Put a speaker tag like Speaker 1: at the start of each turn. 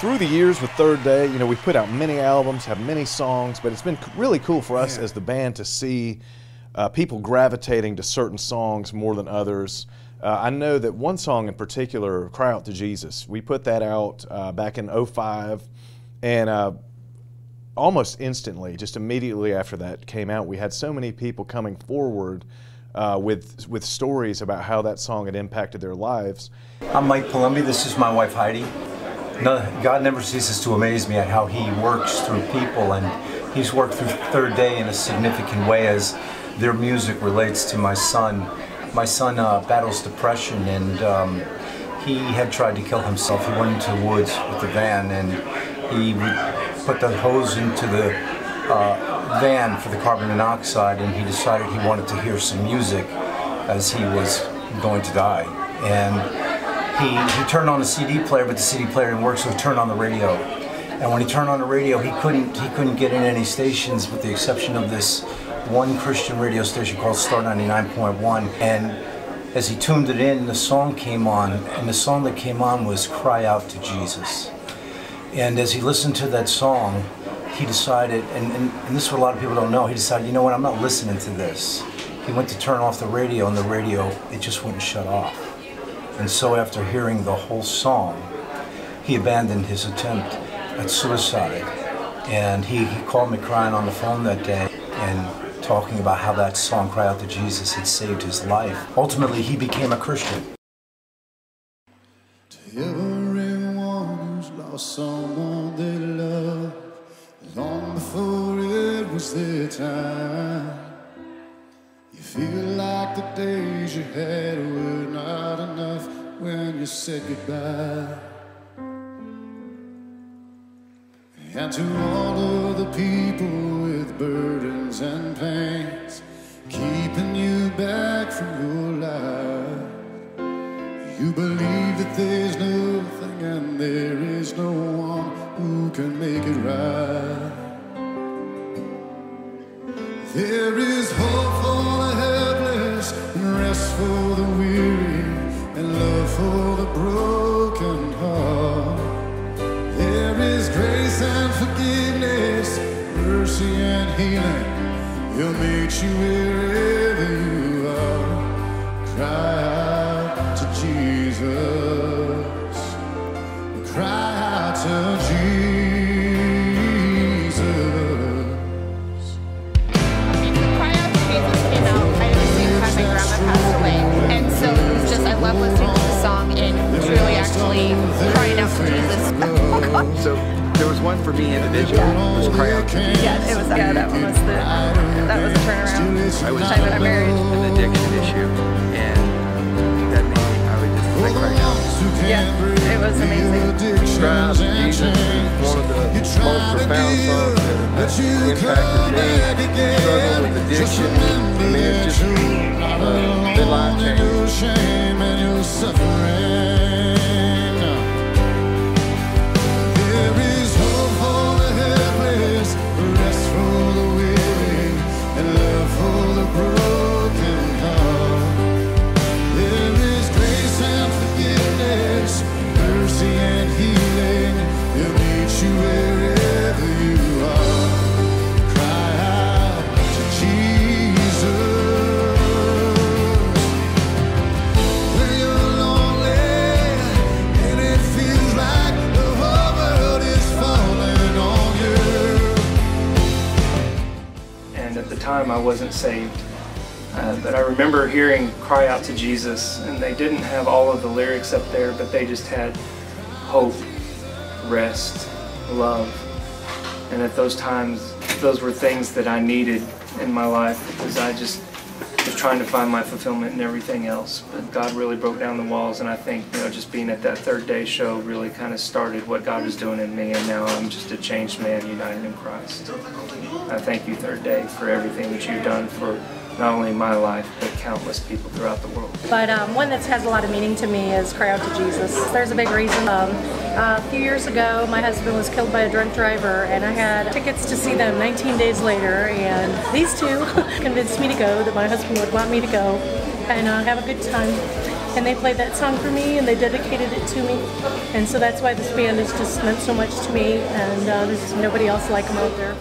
Speaker 1: Through the years with Third Day, you know, we've put out many albums, have many songs, but it's been really cool for us as the band to see people gravitating to certain songs more than others. I know that one song in particular, Cry Out to Jesus, we put that out back in '05, and almost instantly, just immediately after that came out, we had so many people coming forward with stories about how that song had impacted their lives.
Speaker 2: I'm Mike Palumbi, this is my wife Heidi. No, God never ceases to amaze me at how He works through people, and He's worked through Third Day in a significant way as their music relates to my son. My son battles depression, and he had tried to kill himself. He went into the woods with the van, and he put the hose into the van for the carbon monoxide, and he decided he wanted to hear some music as he was going to die. And he turned on the CD player, but the CD player didn't work, so he turned on the radio. And when he turned on the radio, he couldn't get in any stations with the exception of this one Christian radio station called Star 99.1. And as he tuned it in, the song came on, and the song that came on was Cry Out to Jesus. And as he listened to that song, he decided, and this is what a lot of people don't know, he decided, you know what, I'm not listening to this. He went to turn off the radio, and the radio, it just wouldn't shut off. And so after hearing the whole song, he abandoned his attempt at suicide. And he called me crying on the phone that day and talking about how that song, Cry Out to Jesus, had saved his life. Ultimately, he became a Christian.
Speaker 3: To everyone who's lost someone they love, long before it was their time, you feel like the days you had were not enough when you said goodbye. And to all of the people with burdens and pains, keeping you back from your life, you believe that there's nothing and there is no one who can make it right. There is hope for the helpless, and rest for the weary, and love for the broken heart. There is grace and forgiveness, mercy and healing. He'll meet you wherever you are. Cry out to Jesus. Cry out to Jesus.
Speaker 4: So there was one for me individually. It was Cry Out to Jesus.
Speaker 5: Yeah, it was that one was a turnaround.
Speaker 4: I was
Speaker 5: time that I married.
Speaker 4: an addiction issue, and that made me, I would just like right now.
Speaker 5: Yeah, it was amazing.
Speaker 4: Cry Out to Jesus is one of the most profound songs that impacted me. Struggle with addiction. I mean, it's just been life-changing.
Speaker 6: I wasn't saved, but I remember hearing Cry Out to Jesus, and they didn't have all of the lyrics up there, but they just had hope, rest, love, and at those times those were things that I needed in my life because I just was trying to find my fulfillment in everything else. But God really broke down the walls, and I think, you know, just being at that Third Day show really kind of started what God was doing in me, and now I'm just a changed man united in Christ. I thank you, Third Day, for everything that you've done for not only my life, but countless people throughout the world.
Speaker 5: But one that has a lot of meaning to me is Cry Out to Jesus. There's a big reason. A few years ago, my husband was killed by a drunk driver, and I had tickets to see them 19 days later, and these two convinced me to go, that my husband would want me to go and have a good time. and they played that song for me, and they dedicated it to me. And so that's why this band has just meant so much to me, and there's nobody else like them out there.